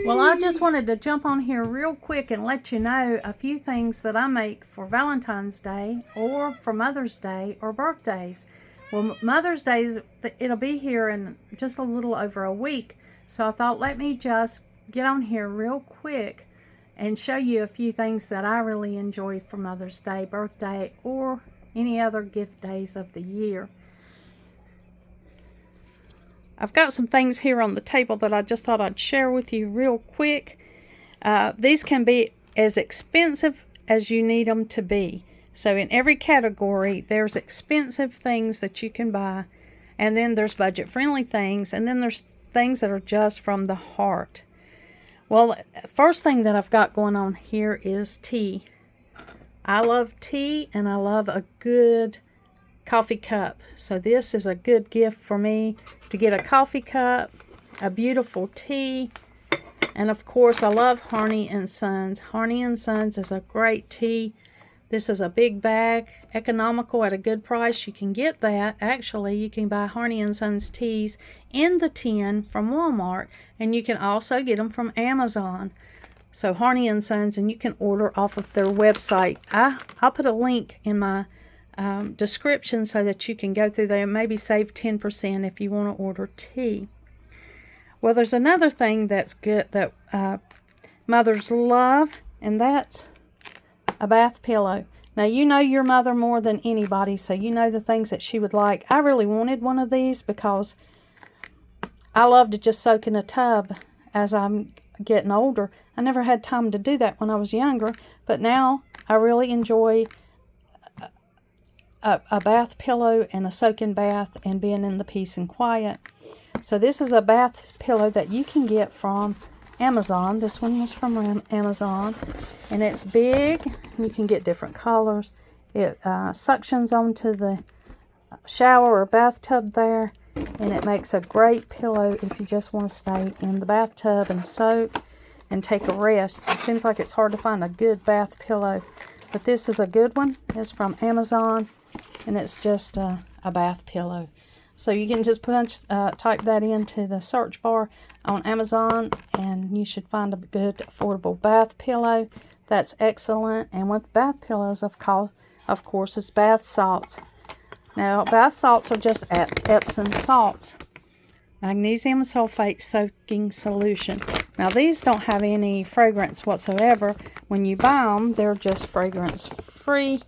Well, I just wanted to jump on here real quick and let you know a few things that I make for Valentine's Day or for Mother's Day or birthdays. Well, Mother's Day, it'll be here in just a little over a week. So I thought, let me just get on here real quick and show you a few things that I really enjoy for Mother's Day, birthday, or any other gift days of the year. I've got some things here on the table that I just thought I'd share with you real quick. These can be as expensive as you need them to be. So in every category, there's expensive things that you can buy, and then there's budget-friendly things, and then there's things that are just from the heart. Well, first thing that I've got going on here is tea. I love tea, and I love a good coffee cup. So this is a good gift for me to get a coffee cup, a beautiful tea, and of course I love Harney & Sons. Harney & Sons is a great tea. This is a big bag, economical at a good price. You can get that. Actually, you can buy Harney & Sons teas in the tin from Walmart, and you can also get them from Amazon. So Harney & Sons, and you can order off of their website. I'll put a link in my description so that you can go through there and maybe save 10% if you want to order tea. Well, there's another thing that's good that mothers love, and that's a bath pillow. Now, you know your mother more than anybody, so you know the things that she would like. I really wanted one of these because I love to just soak in a tub as I'm getting older. I never had time to do that when I was younger, but now I really enjoy a bath pillow and a soaking bath and being in the peace and quiet. So this is a bath pillow that you can get from Amazon. This one was from Amazon, and it's big. You can get different colors. It suctions onto the shower or bathtub there, and it makes a great pillow if you just want to stay in the bathtub and soak and take a rest. It seems like it's hard to find a good bath pillow, but this is a good one. It's from Amazon, and it's just a bath pillow. So you can just type that into the search bar on Amazon, and you should find a good affordable bath pillow. That's excellent. And with bath pillows, of course, is bath salts. Now, bath salts are just Epsom salts, magnesium sulfate soaking solution. Now, these don't have any fragrance whatsoever. When you buy them, they're just fragrance free.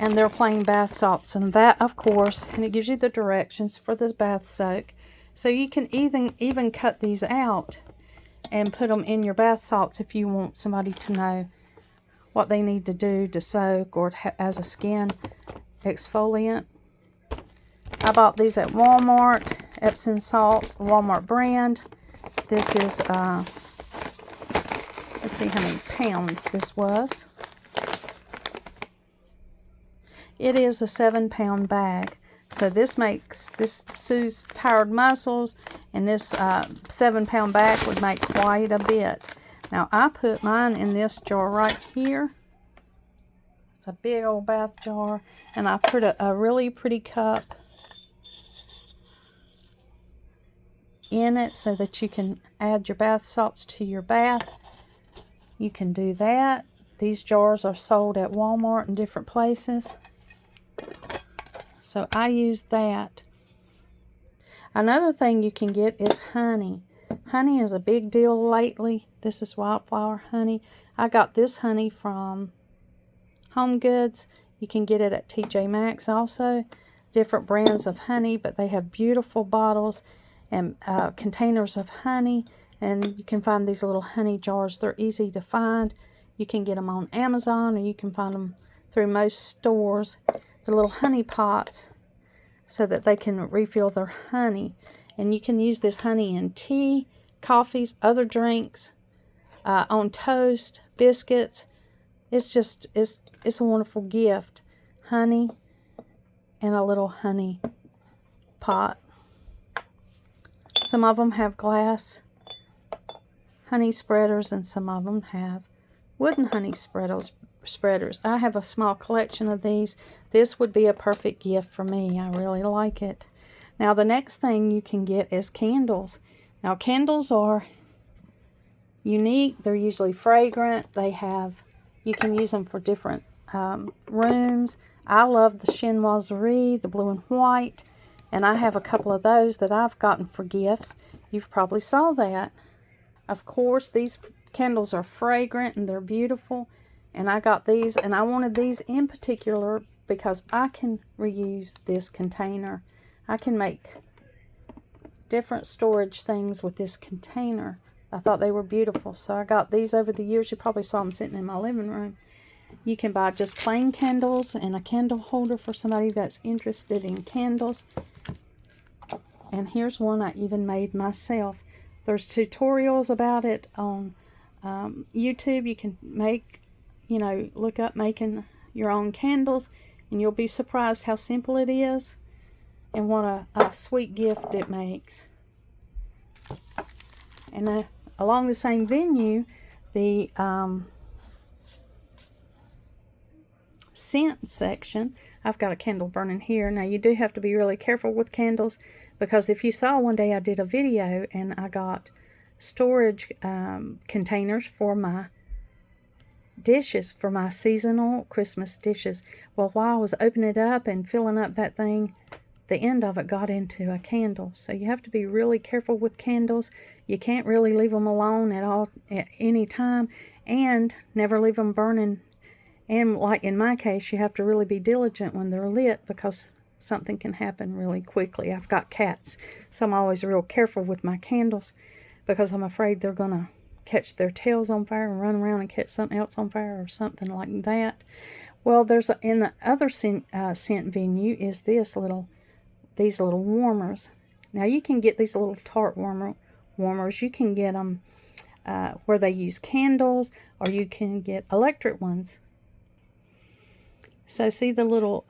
And they're plain bath salts, and that, of course, and it gives you the directions for the bath soak. So you can even cut these out and put them in your bath salts if you want somebody to know what they need to do to soak or as a skin exfoliant. I bought these at Walmart, Epsom salt, Walmart brand. This is, let's see how many pounds this was. It is a 7-pound bag. So this soothes tired muscles, and this 7-pound bag would make quite a bit. Now, I put mine in this jar right here. It's a big old bath jar, and I put a really pretty cup in it so that you can add your bath salts to your bath. You can do that. These jars are sold at Walmart and different places. So I use that. Another thing you can get is honey. Honey is a big deal lately. This is wildflower honey. I got this honey from Home Goods. You can get it at TJ Maxx also. Different brands of honey, but they have beautiful bottles and containers of honey. And you can find these little honey jars. They're easy to find. You can get them on Amazon, or you can find them through most stores. The little honey pots so that they can refill their honey. And you can use this honey in tea, coffees, other drinks, on toast, biscuits. It's a wonderful gift. Honey and a little honey pot. Some of them have glass honey spreaders, and some of them have wooden honey spreaders. I have a small collection of these. This would be a perfect gift for me. I really like it. Now, the next thing you can get is candles. Now, candles are unique. They're usually fragrant. You can use them for different rooms. I love the chinoiserie, the blue and white, and I have a couple of those that I've gotten for gifts. You've probably saw that. Of course, these candles are fragrant and they're beautiful, and I got these, and I wanted these in particular because I can reuse this container. I can make different storage things with this container. I thought they were beautiful, so I got these over the years. You probably saw them sitting in my living room. You can buy just plain candles and a candle holder for somebody that's interested in candles. And here's one I even made myself. There's tutorials about it on YouTube. You can look up making your own candles, and you'll be surprised how simple it is and what a sweet gift it makes. And along the same venue, the scent section, I've got a candle burning here. Now, you do have to be really careful with candles, because if you saw one day I did a video and I got storage containers for my dishes, for my seasonal Christmas dishes. Well, while I was opening it up and filling up that thing, the end of it got into a candle. So you have to be really careful with candles. You can't really leave them alone at any time, and never leave them burning. And like in my case, you have to really be diligent when they're lit, because something can happen really quickly. I've got cats, so I'm always real careful with my candles, because I'm afraid they're going to catch their tails on fire and run around and catch something else on fire or something like that. Well, in the other scent venue is these little warmers. Now, you can get these little tart warmers. You can get them where they use candles, or you can get electric ones. So see the little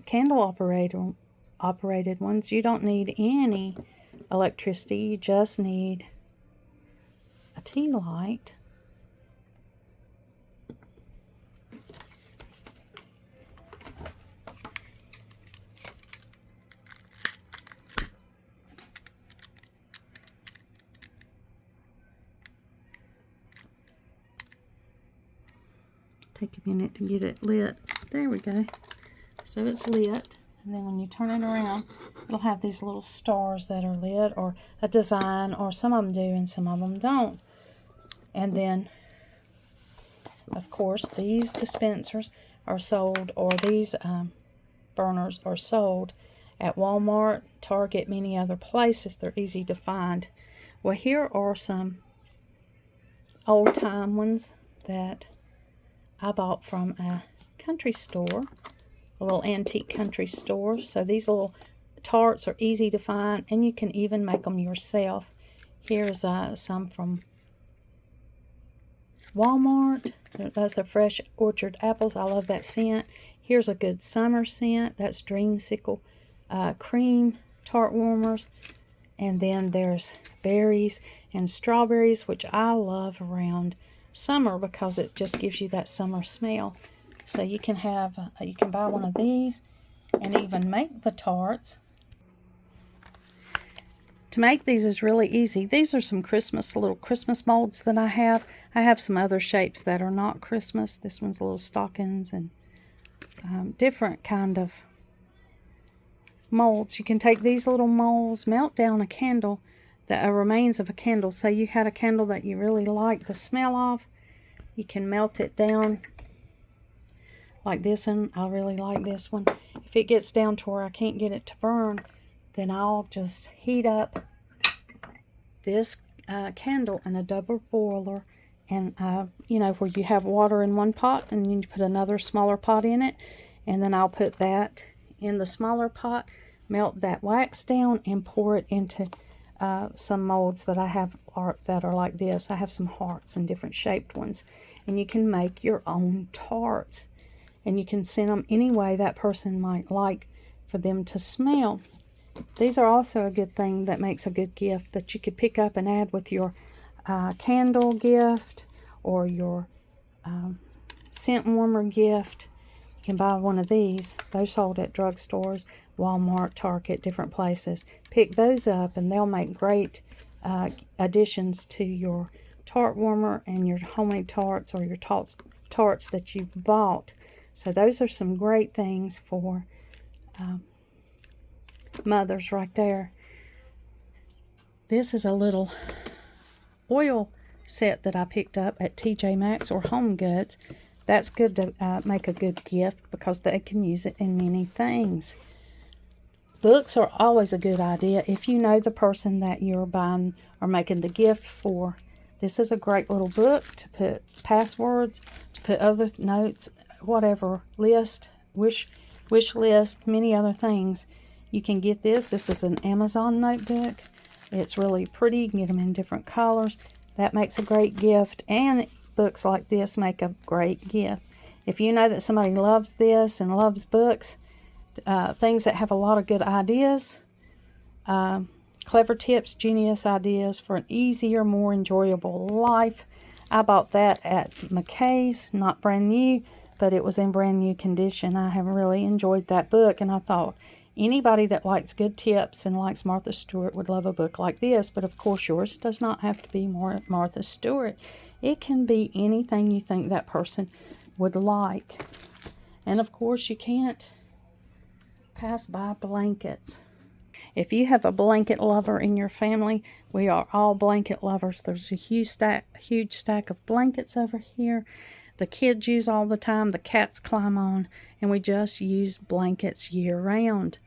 candle operated ones? You don't need any electricity. You just need a tea light. Take a minute to get it lit. There we go. So it's lit, and then when you turn it around, it'll have these little stars that are lit, or a design, or some of them do and some of them don't. And then, of course, these dispensers are sold, or these burners are sold at Walmart, Target, many other places. They're easy to find. Well, here are some old-time ones that I bought from a country store, a little antique country store. So these little tarts are easy to find, and you can even make them yourself. Here's some from Walmart. That's the Fresh Orchard apples. I love that scent. Here's a good summer scent. That's Dreamsicle cream tart warmers. And then there's berries and strawberries, which I love around summer because it just gives you that summer smell. So you can buy one of these and even make the tarts. To make these is really easy. These are some little Christmas molds that I have. I have some other shapes that are not Christmas. This one's little stockings and different kind of molds. You can take these little molds, melt down a candle, the remains of a candle. Say you had a candle that you really like the smell of. You can melt it down like this one. I really like this one. If it gets down to where I can't get it to burn, then I'll just heat up this candle in a double boiler, and where you have water in one pot and you put another smaller pot in it, and then I'll put that in the smaller pot, melt that wax down, and pour it into some molds that I have that are like this. I have some hearts and different shaped ones, and you can make your own tarts, and you can send them any way that person might like for them to smell. These are also a good thing that makes a good gift that you could pick up and add with your candle gift or your scent warmer gift. You can buy one of these. They're sold at drugstores, Walmart, Target, different places. Pick those up and they'll make great additions to your tart warmer and your homemade tarts or your tarts that you've bought. So those are some great things for mothers right there. This is a little oil set that I picked up at TJ Maxx or Home Goods. That's good to make a good gift because they can use it in many things. Books are always a good idea if you know the person that you're buying or making the gift for. This is a great little book to put passwords, to put other notes, whatever, list, wish list, many other things. You can get this. This is an Amazon notebook. It's really pretty. You can get them in different colors. That makes a great gift, and books like this make a great gift. If you know that somebody loves this and loves books, things that have a lot of good ideas, clever tips, genius ideas for an easier, more enjoyable life. I bought that at McKay's, not brand new, but it was in brand new condition. I have really enjoyed that book, and I thought anybody that likes good tips and likes Martha Stewart would love a book like this. But of course, yours does not have to be more Martha Stewart. It can be anything you think that person would like. And of course, you can't pass by blankets. If you have a blanket lover in your family, we are all blanket lovers. There's a huge stack of blankets over here. The kids use all the time, the cats climb on, and we just use blankets year-round.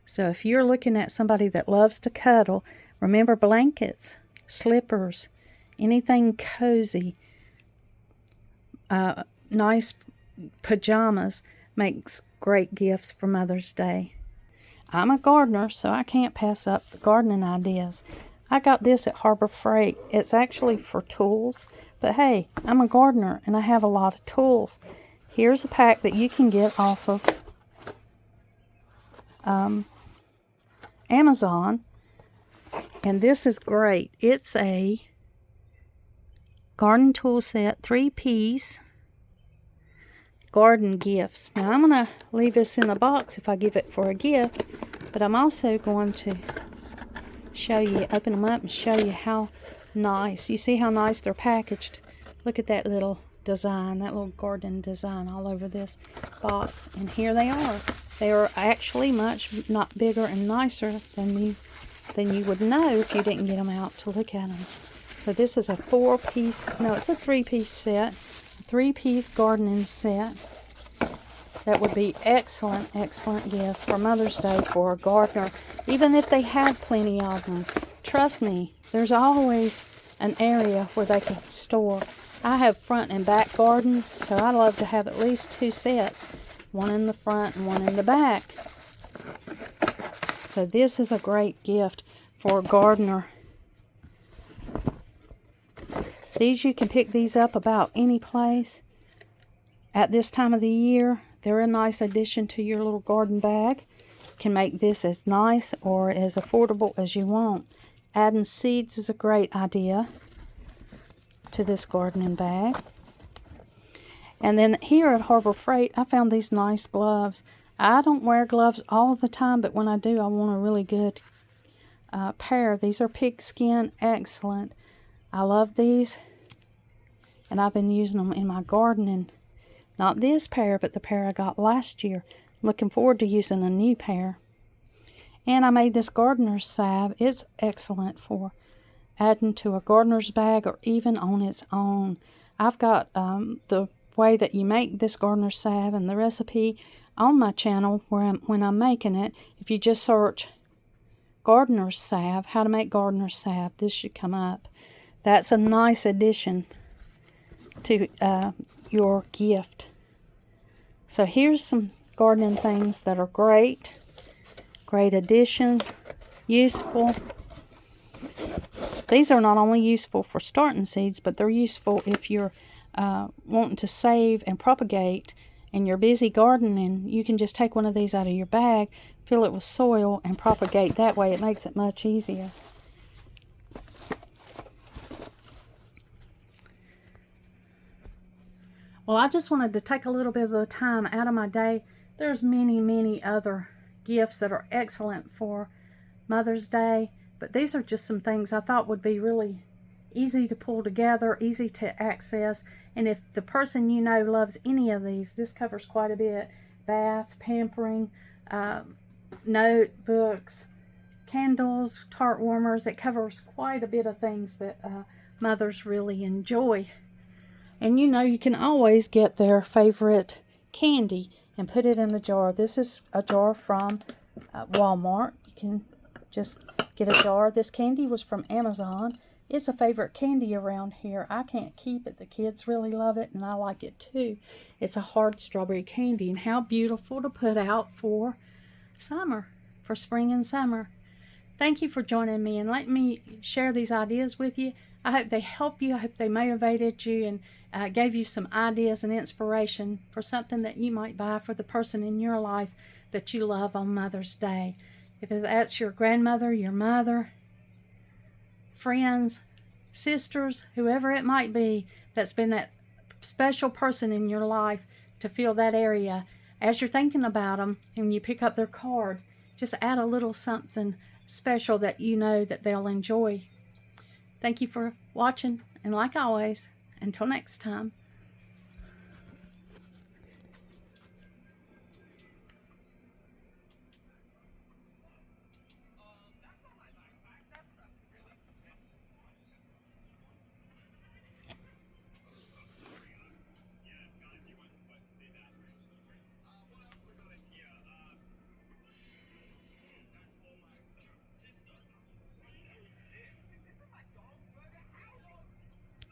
So if you're looking at somebody that loves to cuddle, remember blankets, slippers, anything cozy, nice pajamas makes great gifts for Mother's Day. I'm a gardener, so I can't pass up the gardening ideas. I got this at Harbor Freight. It's actually for tools, but hey, I'm a gardener and I have a lot of tools. Here's a pack that you can get off of Amazon, and this is great. It's a garden tool set, 3-piece garden gifts. Now I'm going to leave this in a box if I give it for a gift, but I'm also going to show you, open them up and show you how nice. You see how nice they're packaged. Look at that little design, that little garden design all over this box. And here they are. They are actually much not bigger and nicer than you would know if you didn't get them out to look at them. So this is a 3-piece set. 3-piece gardening set. That would be excellent gift for Mother's Day for a gardener, even if they have plenty of them. Trust me, there's always an area where they can store. I have front and back gardens, so I love to have at least 2 sets, one in the front and one in the back. So this is a great gift for a gardener. These, you can pick these up about any place at this time of the year. They're a nice addition to your little garden bag. You can make this as nice or as affordable as you want. Adding seeds is a great idea to this gardening bag. And then here at Harbor Freight, I found these nice gloves. I don't wear gloves all the time, but when I do, I want a really good pair. These are pigskin, excellent. I love these, and I've been using them in my gardening. Not this pair, but the pair I got last year. Looking forward to using a new pair. And I made this gardener's salve. It's excellent for adding to a gardener's bag or even on its own. I've got the way that you make this gardener's salve and the recipe on my channel when I'm making it. If you just search gardener's salve, how to make gardener's salve, this should come up. That's a nice addition to your gift. So here's some gardening things that are great additions, useful. These are not only useful for starting seeds, but they're useful if you're wanting to save and propagate and you're busy gardening. You can just take one of these out of your bag, fill it with soil, and propagate that way. It makes it much easier. Well, I just wanted to take a little bit of the time out of my day. There's many other gifts that are excellent for Mother's Day, but these are just some things I thought would be really easy to pull together, easy to access. And if the person you know loves any of these, this covers quite a bit. Bath, pampering, notebooks, candles, tart warmers. It covers quite a bit of things that mothers really enjoy. And you know, you can always get their favorite candy and put it in a jar. This is a jar from Walmart. You can just get a jar. This candy was from Amazon. It's a favorite candy around here. I can't keep it. The kids really love it, and I like it too. It's a hard strawberry candy, and how beautiful to put out for summer, for spring and summer. Thank you for joining me and letting me share these ideas with you. I hope they help you. I hope they motivated you and gave you some ideas and inspiration for something that you might buy for the person in your life that you love on Mother's Day. If that's your grandmother, your mother, friends, sisters, whoever it might be that's been that special person in your life, to fill that area. As you're thinking about them and you pick up their card, just add a little something special that you know that they'll enjoy. Thank you for watching, and like always, until next time.